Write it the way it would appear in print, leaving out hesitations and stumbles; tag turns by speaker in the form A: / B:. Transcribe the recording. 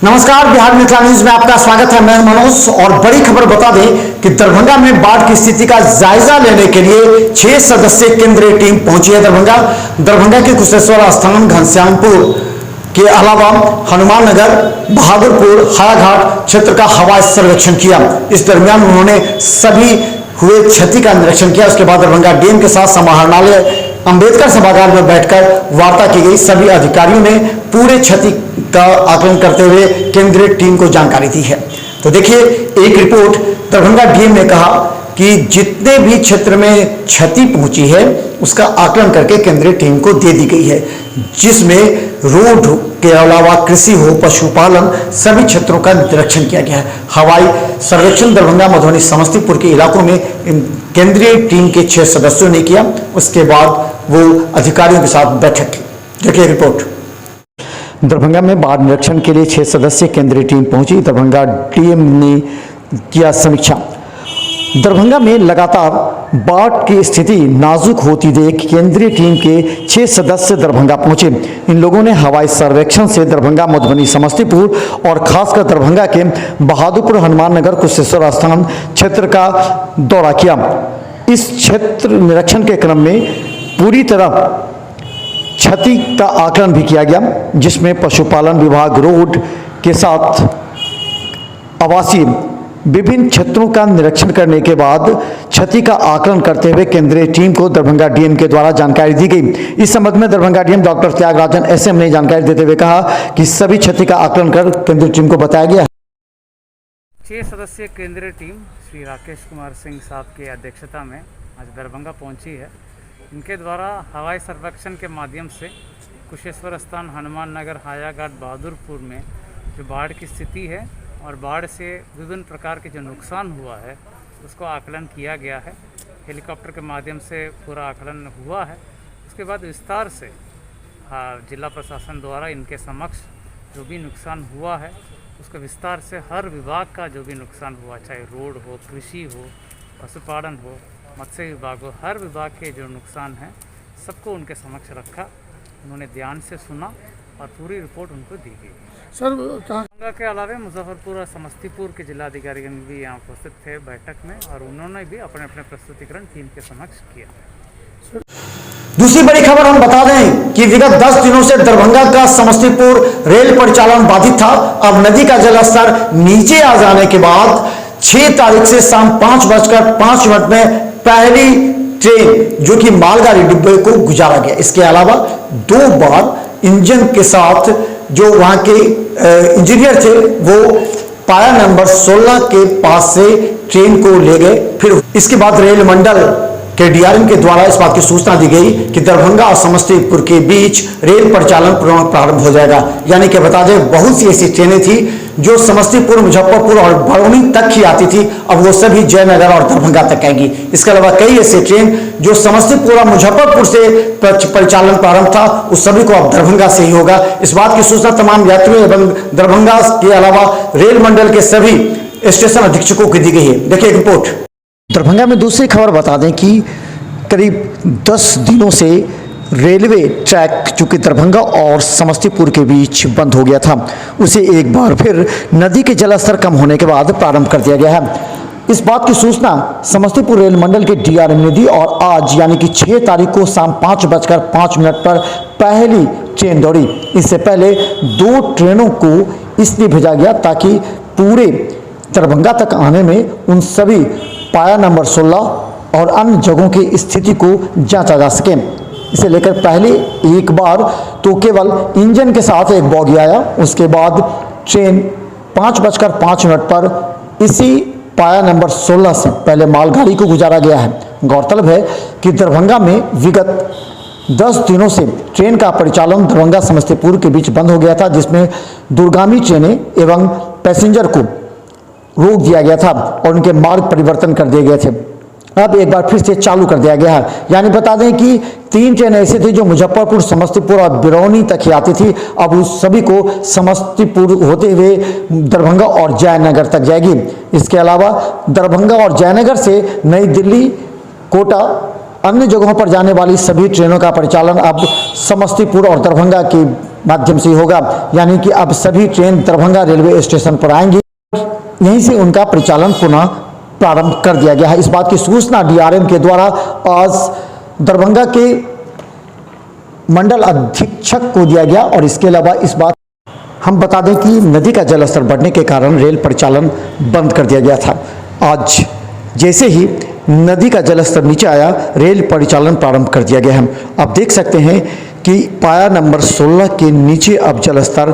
A: नमस्कार, बिहार मिथिला न्यूज में आपका स्वागत है। मैं मनोज और बड़ी खबर बता दें कि दरभंगा में बाढ़ की स्थिति का जायजा लेने के लिए 6 सदस्यीय केंद्रीय टीम पहुंची है। दरभंगा के कुशेश्वर स्थान, घनश्यामपुर के अलावा हनुमान नगर, बहादुरपुर, हायाघाट क्षेत्र का हवाई सर्वेक्षण किया। इस दरमियान उन्होंने सभी हुए क्षति का निरीक्षण किया। उसके बाद दरभंगा डीएम के साथ समाहरणालय अंबेडकर सभागार में बैठकर वार्ता की गई। सभी अधिकारियों ने पूरे क्षति का आकलन करते हुए केंद्रीय टीम को जानकारी दी है। तो देखिए एक रिपोर्ट। दरभंगा डीएम ने कहा कि जितने भी क्षेत्र में क्षति पहुंची है उसका आकलन करके केंद्रीय टीम को दे दी गई है, जिसमें रोड के अलावा कृषि हो, पशुपालन, सभी क्षेत्रों का निरीक्षण किया गया है। हवाई सर्वेक्षण दरभंगा, मधुबनी, समस्तीपुर के इलाकों में केंद्रीय टीम के 6 सदस्यों ने किया। उसके बाद वो अधिकारियों के साथ बैठक की। देखिए रिपोर्ट। दरभंगा में बाढ़ निरीक्षण के लिए 6 सदस्यीय केंद्रीय टीम पहुंची। दरभंगा डीएम ने किया समीक्षा। दरभंगा में लगातार बाढ़ की स्थिति नाजुक होती देख केंद्रीय टीम के 6 सदस्य दरभंगा पहुंचे। इन लोगों ने हवाई सर्वेक्षण से दरभंगा, मधुबनी, समस्तीपुर और खासकर दरभंगा के बहादुरपुर, हनुमान नगर, कुशेश्वर स्थान क्षेत्र का दौरा किया। इस क्षेत्र निरीक्षण के क्रम में पूरी तरह क्षति का आकलन भी किया गया, जिसमें पशुपालन विभाग, रोड के साथ आवासीय विभिन्न क्षेत्रों का निरीक्षण करने के बाद क्षति का आकलन करते हुए केंद्रीय टीम को दरभंगा डीएम के द्वारा जानकारी दी गई। इस संबंध में Darbhanga DM doctor Tyagarajan SM ने जानकारी देते हुए कहा कि सभी क्षति का आकलन कर केंद्रीय टीम को बताया गया है।
B: 6 सदस्यीय केंद्रीय टीम श्री राकेश कुमार सिंह साहब की अध्यक्षता में आज दरभंगा पहुंची है। इनके द्वारा हवाई सर्वेक्षण के माध्यम से कुशेश्वर स्थान, हनुमान नगर, हायाघाट, बहादुरपुर में जो बाढ़ की स्थिति है और बाढ़ से विभिन्न प्रकार के जो नुकसान हुआ है उसको आकलन किया गया है। हेलीकॉप्टर के माध्यम से पूरा आकलन हुआ है। उसके बाद विस्तार से जिला प्रशासन द्वारा इनके समक्ष जो भी नुकसान हुआ है उसको विस्तार से हर विभाग का जो भी नुकसान हुआ, चाहे रोड हो, कृषि हो, पशुपालन हो, मत्स्य विभाग हो, हर विभाग के जो नुकसान हैं सबको उनके समक्ष रखा। उन्होंने ध्यान से सुना और पूरी रिपोर्ट उनको दी गई।
C: सर
B: दरभंगा के अलावा मुजफ्फरपुर और समस्तीपुर के जिलाधिकारी भी यहाँ उपस्थित थे बैठक में और उन्होंने भी अपने अपने प्रस्तुतिकरण टीम के समक्ष किया।
A: दूसरी बड़ी खबर हम बता दें कि विगत 10 दिनों से दरभंगा का समस्तीपुर रेल परिचालन बाधित था। अब नदी का जलस्तर नीचे आ जाने के बाद 6 तारीख से शाम 5:05 में पहली ट्रेन जो कि मालगाड़ी डिब्बे को गुजारा गया। इसके अलावा 2 बार इंजन के साथ जो वहां के इंजीनियर थे वो पाया नंबर 16 के पास से ट्रेन को ले गए। फिर इसके बाद रेल मंडल के डीआरएम के द्वारा इस बात की सूचना दी गई कि दरभंगा और समस्तीपुर के बीच रेल परिचालन प्रारंभ हो जाएगा। यानी कि बता दें बहुत सी ऐसी ट्रेनें थी जो समस्तीपुर, मुजफ्फरपुर और बरौनी तक ही आती थी, अब वो सभी जयनगर और दरभंगा तक आएंगी। इसके अलावा कई ऐसे ट्रेन जो समस्तीपुर और मुजफ्फरपुर से परिचालन प्रारंभ था उस सभी को अब दरभंगा से ही होगा। इस बात की सूचना तमाम यात्रियों एवं दरभंगा के अलावा रेल मंडल के सभी स्टेशन अधीक्षकों को दी गई है। देखिए रिपोर्ट। दरभंगा में दूसरी खबर बता दें कि करीब 10 दिनों से रेलवे ट्रैक चूंकि दरभंगा और समस्तीपुर के बीच बंद हो गया था, उसे एक बार फिर नदी के जलस्तर कम होने के बाद प्रारंभ कर दिया गया है। इस बात की सूचना समस्तीपुर रेल मंडल के डीआरएम ने दी और आज यानी कि 6 तारीख को शाम 5:05 पर पहली ट्रेन दौड़ी। इससे पहले 2 ट्रेनों को इसलिए भेजा गया ताकि पूरे दरभंगा तक आने में उन सभी पाया नंबर 16 और अन्य जगहों की स्थिति को जांचा जा सके। इसे लेकर पहले एक बार तो केवल इंजन के साथ एक बॉगी आया। उसके बाद ट्रेन 5:05 पर इसी पाया नंबर 16 से पहले मालगाड़ी को गुजारा गया है। गौरतलब है कि दरभंगा में विगत 10 दिनों से ट्रेन का परिचालन दरभंगा समस्तीपुर के बीच बंद हो गया था, जिसमें दूरगामी ट्रेनें एवं पैसेंजर को रोक दिया गया था और उनके मार्ग परिवर्तन कर दिए गए थे। अब एक बार फिर से चालू कर दिया गया है। यानी बता दें कि 3 ट्रेन ऐसे थे जो मुजफ्फरपुर, समस्तीपुर और बरौनी तक ही आती थी। अब उस सभी को समस्तीपुर होते हुए दरभंगा और जयनगर तक जाएगी। इसके अलावा दरभंगा और जयनगर से नई दिल्ली, कोटा, अन्य जगहों पर जाने वाली सभी ट्रेनों का परिचालन अब समस्तीपुर और दरभंगा के माध्यम से होगा, यानी कि अब सभी ट्रेन दरभंगा रेलवे स्टेशन पर आएंगी, यहीं से उनका परिचालन पुनः प्रारंभ कर दिया गया है। इस बात की सूचना डीआरएम के द्वारा आज दरभंगा के मंडल अधीक्षक को दिया गया। और इसके अलावा इस बात हम बता दें कि नदी का जलस्तर बढ़ने के कारण रेल परिचालन बंद कर दिया गया था। आज जैसे ही नदी का जलस्तर नीचे आया, रेल परिचालन प्रारंभ कर दिया गया है। आप देख सकते हैं कि पाया नंबर 16 के नीचे अब जलस्तर